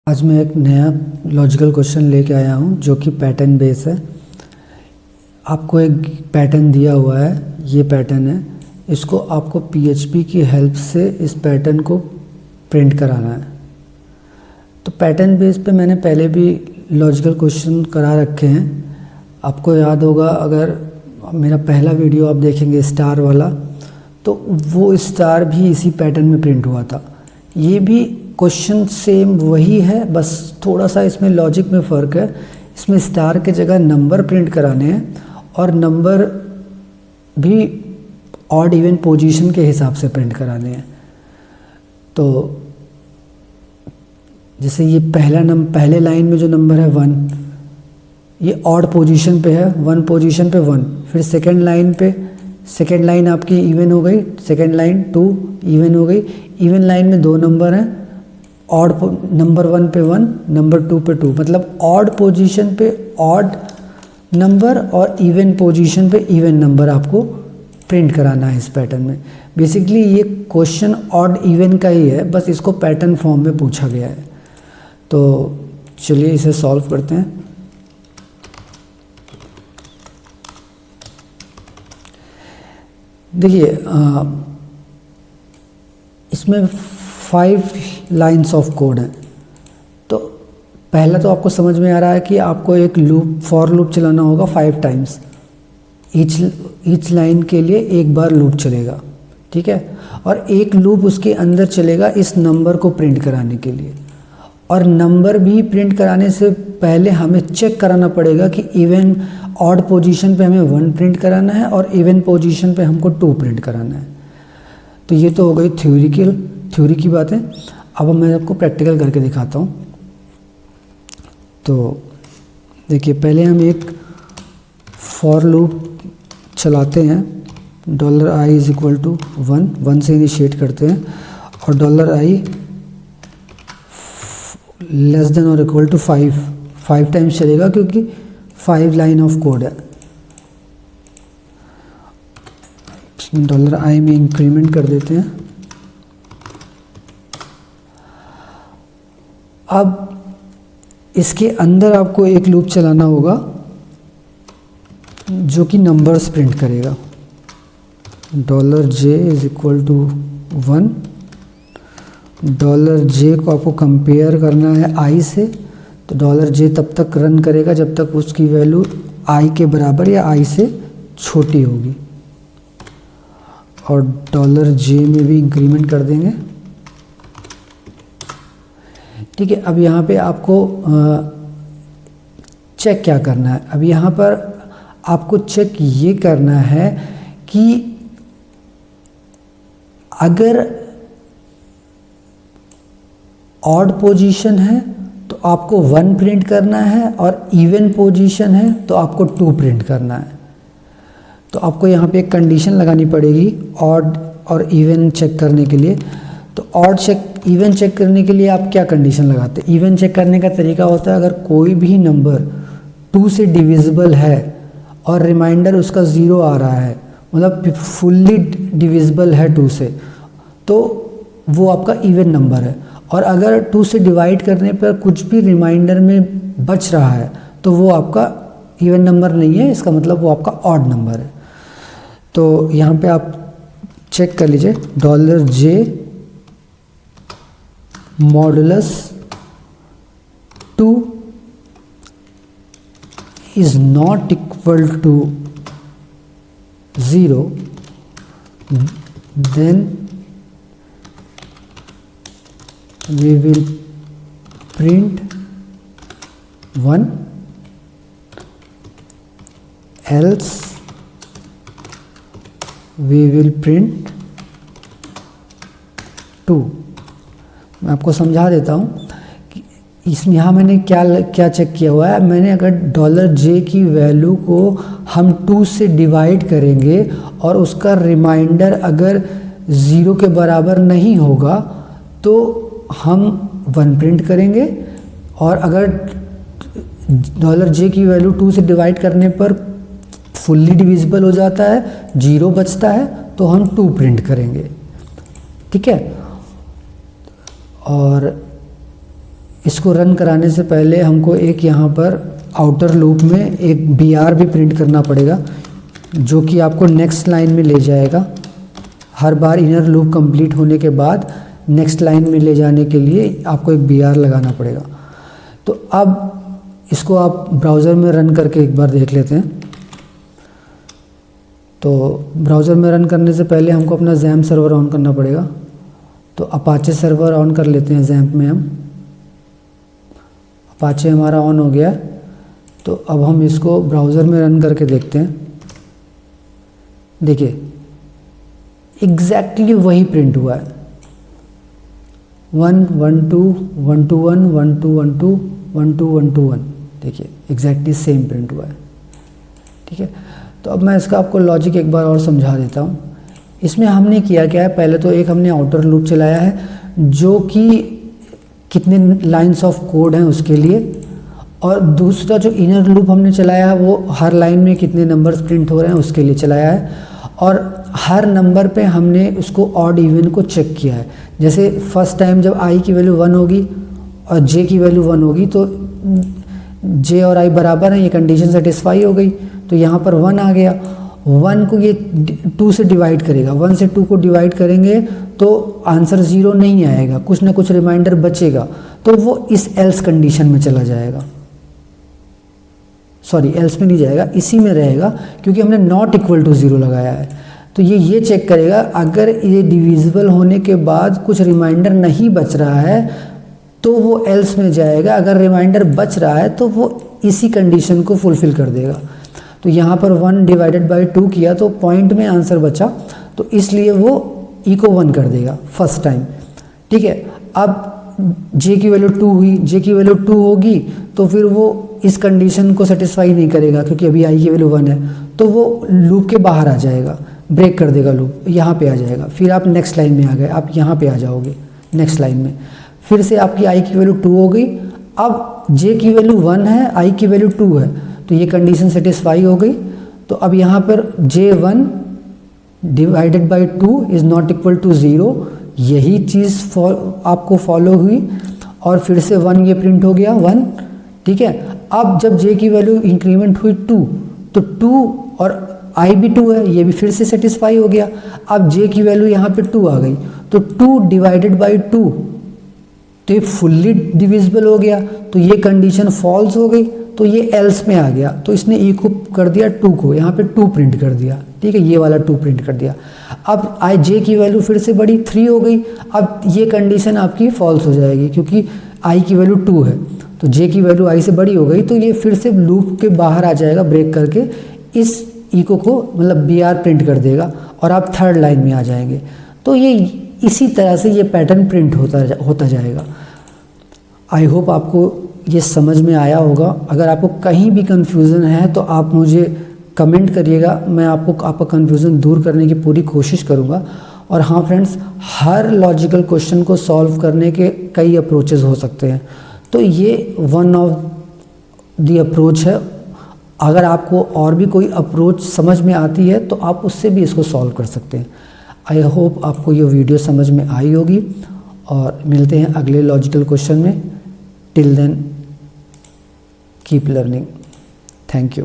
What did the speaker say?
आज मैं एक नया लॉजिकल क्वेश्चन लेके आया हूँ जो कि पैटर्न बेस है। आपको एक पैटर्न दिया हुआ है, ये पैटर्न है। इसको आपको पीएचपी की हेल्प से इस पैटर्न को प्रिंट कराना है। तो पैटर्न बेस पे मैंने पहले भी लॉजिकल क्वेश्चन करा रखे हैं। आपको याद होगा, अगर मेरा पहला वीडियो आप देखेंगे स्टार वाला, तो वो स्टार भी इसी पैटर्न में प्रिंट हुआ था। ये भी क्वेश्चन सेम वही है, बस थोड़ा सा इसमें लॉजिक में फ़र्क है। इसमें स्टार के जगह नंबर प्रिंट कराने हैं और नंबर भी ऑड इवन पोजीशन के हिसाब से प्रिंट कराने हैं। तो जैसे ये पहले लाइन में जो नंबर है 1, ये ऑड पोजीशन पे है, 1 पोजीशन पे 1। फिर सेकेंड लाइन आपकी इवन हो गई, सेकेंड लाइन 2 इवन हो गई। इवन लाइन में 2 नंबर हैं, ऑड नंबर 1 पे 1, नंबर 2 पे 2, मतलब ऑड पोजीशन पे ऑड नंबर और इवन पोजीशन पे इवन नंबर आपको प्रिंट कराना है इस पैटर्न में। बेसिकली ये क्वेश्चन ऑड इवन का ही है, बस इसको पैटर्न फॉर्म में पूछा गया है। तो चलिए इसे सॉल्व करते हैं। देखिए, इसमें 5 लाइन्स ऑफ कोड हैं। तो पहला तो आपको समझ में आ रहा है कि आपको एक फॉर लूप चलाना होगा 5 टाइम्स। ईच लाइन के लिए एक बार लूप चलेगा, ठीक है। और एक लूप उसके अंदर चलेगा इस नंबर को प्रिंट कराने के लिए। और नंबर भी प्रिंट कराने से पहले हमें चेक कराना पड़ेगा कि इवन ऑड पोजीशन पे हमें 1 प्रिंट कराना है और इवन पोजीशन पे हमको 2 प्रिंट कराना है। तो ये तो हो गई थ्योरी की बातें। अब मैं आपको प्रैक्टिकल करके दिखाता हूँ। तो देखिए, पहले हम एक फॉर लूप चलाते हैं। $i = 1 से इनिशिएट करते हैं और $i < 5 टाइम्स चलेगा, क्योंकि 5 लाइन ऑफ कोड है। इसमें $i में इंक्रीमेंट कर देते हैं। अब इसके अंदर आपको एक लूप चलाना होगा जो कि नंबर्स प्रिंट करेगा। $j = 1। $j को आपको कंपेयर करना है i से। तो $j तब तक रन करेगा जब तक उसकी वैल्यू i के बराबर या i से छोटी होगी। और $j में भी इंक्रीमेंट कर देंगे, ठीक है। अब यहाँ पे आपको चेक क्या करना है? अब यहाँ पर आपको चेक ये करना है कि अगर ऑड पोजीशन है तो आपको 1 प्रिंट करना है और इवन पोजीशन है तो आपको 2 प्रिंट करना है। तो आपको यहाँ पे एक कंडीशन लगानी पड़ेगी ऑड और इवन चेक करने के लिए। तो इवन चेक करने के लिए आप क्या कंडीशन लगाते हैं? इवन चेक करने का तरीका होता है, अगर कोई भी नंबर 2 से डिविजिबल है और रिमाइंडर उसका 0 आ रहा है, मतलब फुल्ली डिविजिबल है 2 से, तो वो आपका इवन नंबर है। और अगर 2 से डिवाइड करने पर कुछ भी रिमाइंडर में बच रहा है तो वो आपका इवन नंबर नहीं है, इसका मतलब वो आपका ऑड नंबर है। तो यहाँ पे आप चेक कर लीजिए, $j modulus 2 is not equal to 0, then we will print 1, else we will print 2। मैं आपको समझा देता हूँ कि इसमें यहाँ मैंने क्या चेक किया हुआ है। मैंने अगर $j की वैल्यू को हम 2 से डिवाइड करेंगे और उसका रिमाइंडर अगर 0 के बराबर नहीं होगा तो हम 1 प्रिंट करेंगे। और अगर $j की वैल्यू 2 से डिवाइड करने पर फुल्ली डिविजिबल हो जाता है, 0 बचता है, तो हम 2 प्रिंट करेंगे, ठीक है। और इसको रन कराने से पहले हमको एक यहाँ पर आउटर लूप में एक BR भी प्रिंट करना पड़ेगा, जो कि आपको नेक्स्ट लाइन में ले जाएगा। हर बार इनर लूप कंप्लीट होने के बाद नेक्स्ट लाइन में ले जाने के लिए आपको एक BR लगाना पड़ेगा। तो अब इसको आप ब्राउज़र में रन करके एक बार देख लेते हैं। तो ब्राउज़र में रन करने से पहले हमको अपना XAMPP सर्वर ऑन करना पड़ेगा। तो अपाचे सर्वर ऑन कर लेते हैं XAMPP में। हम अपाचे हमारा ऑन हो गया है। तो अब हम इसको ब्राउज़र में रन करके देखते हैं। देखिए एग्जैक्टली वही प्रिंट हुआ है, 1 1 2 1 2 1 1 2 1 2 1 2 1 2 1। देखिए एग्जैक्टली सेम प्रिंट हुआ है। ठीक है, तो अब मैं इसका आपको लॉजिक एक बार और समझा देता हूँ। इसमें हमने किया क्या है, पहले तो एक हमने आउटर लूप चलाया है जो कि कितने लाइंस ऑफ कोड हैं उसके लिए, और दूसरा जो इनर लूप हमने चलाया है वो हर लाइन में कितने नंबर्स प्रिंट हो रहे हैं उसके लिए चलाया है। और हर नंबर पे हमने उसको ऑड इवन को चेक किया है। जैसे फर्स्ट टाइम जब i की वैल्यू 1 होगी और j की वैल्यू 1 होगी तो j और i बराबर हैं, ये कंडीशन सेटिस्फाई हो गई। तो यहाँ पर 1 आ गया। 1 को ये 2 से डिवाइड करेगा, 1 से 2 को डिवाइड करेंगे तो आंसर 0 नहीं आएगा, कुछ ना कुछ रिमाइंडर बचेगा, तो वो इस एल्स कंडीशन में चला जाएगा। सॉरी, एल्स में नहीं जाएगा, इसी में रहेगा, क्योंकि हमने नॉट इक्वल टू 0 लगाया है। तो ये चेक करेगा अगर ये डिविजिबल होने के बाद कुछ रिमाइंडर नहीं बच रहा है तो वो एल्स में जाएगा, अगर रिमाइंडर बच रहा है तो वो इसी कंडीशन को फुलफिल कर देगा। तो यहाँ पर 1 डिवाइडेड बाई 2 किया तो पॉइंट में आंसर बचा, तो इसलिए वो ई को 1 कर देगा फर्स्ट टाइम। ठीक है, अब j की वैल्यू 2 हुई, j की वैल्यू 2 होगी तो फिर वो इस कंडीशन को सेटिस्फाई नहीं करेगा, क्योंकि अभी i की वैल्यू 1 है, तो वो लूप के बाहर आ जाएगा, ब्रेक कर देगा लूप, यहाँ पे आ जाएगा। फिर आप नेक्स्ट लाइन में आ गए, आप यहाँ पे आ जाओगे नेक्स्ट लाइन में, फिर से आपकी i की वैल्यू 2 हो गई। अब j की वैल्यू 1 है, i की वैल्यू 2 है, तो ये कंडीशन सेटिस्फाई हो गई। तो अब यहाँ पर j1 divided by 2 is not equal to 0, यही चीज़ आपको फॉलो हुई, और फिर से 1 ये प्रिंट हो गया 1। ठीक है, अब जब j की वैल्यू इंक्रीमेंट हुई 2, तो 2 और i भी 2 है, ये भी फिर से सेटिस्फाई हो गया। अब j की वैल्यू यहाँ पे 2 आ गई, तो 2 डिवाइडेड बाई 2, तो ये फुल्ली डिविजिबल हो गया, तो ये कंडीशन फॉल्स हो गई, तो ये एल्स में आ गया। तो इसने e को कर दिया 2 को, यहाँ पे 2 प्रिंट कर दिया। ठीक है, ये वाला 2 प्रिंट कर दिया। अब j की वैल्यू फिर से बड़ी 3 हो गई, अब ये कंडीशन आपकी फॉल्स हो जाएगी, क्योंकि i की वैल्यू 2 है, तो j की वैल्यू i से बड़ी हो गई, तो ये फिर से लूप के बाहर आ जाएगा, ब्रेक करके इस इको को मतलब BR प्रिंट कर देगा, और आप थर्ड लाइन में आ जाएंगे। तो ये इसी तरह से ये पैटर्न प्रिंट होता जाएगा। आई होप आपको ये समझ में आया होगा। अगर आपको कहीं भी कन्फ्यूज़न है तो आप मुझे कमेंट करिएगा, मैं आपका कन्फ्यूज़न दूर करने की पूरी कोशिश करूँगा। और हाँ फ्रेंड्स, हर लॉजिकल क्वेश्चन को सॉल्व करने के कई अप्रोचेस हो सकते हैं, तो ये वन ऑफ द अप्रोच है। अगर आपको और भी कोई अप्रोच समझ में आती है तो आप उससे भी इसको सॉल्व कर सकते हैं। आई होप आपको ये वीडियो समझ में आई होगी, और मिलते हैं अगले लॉजिकल क्वेश्चन में। Till then keep learning. Thank you.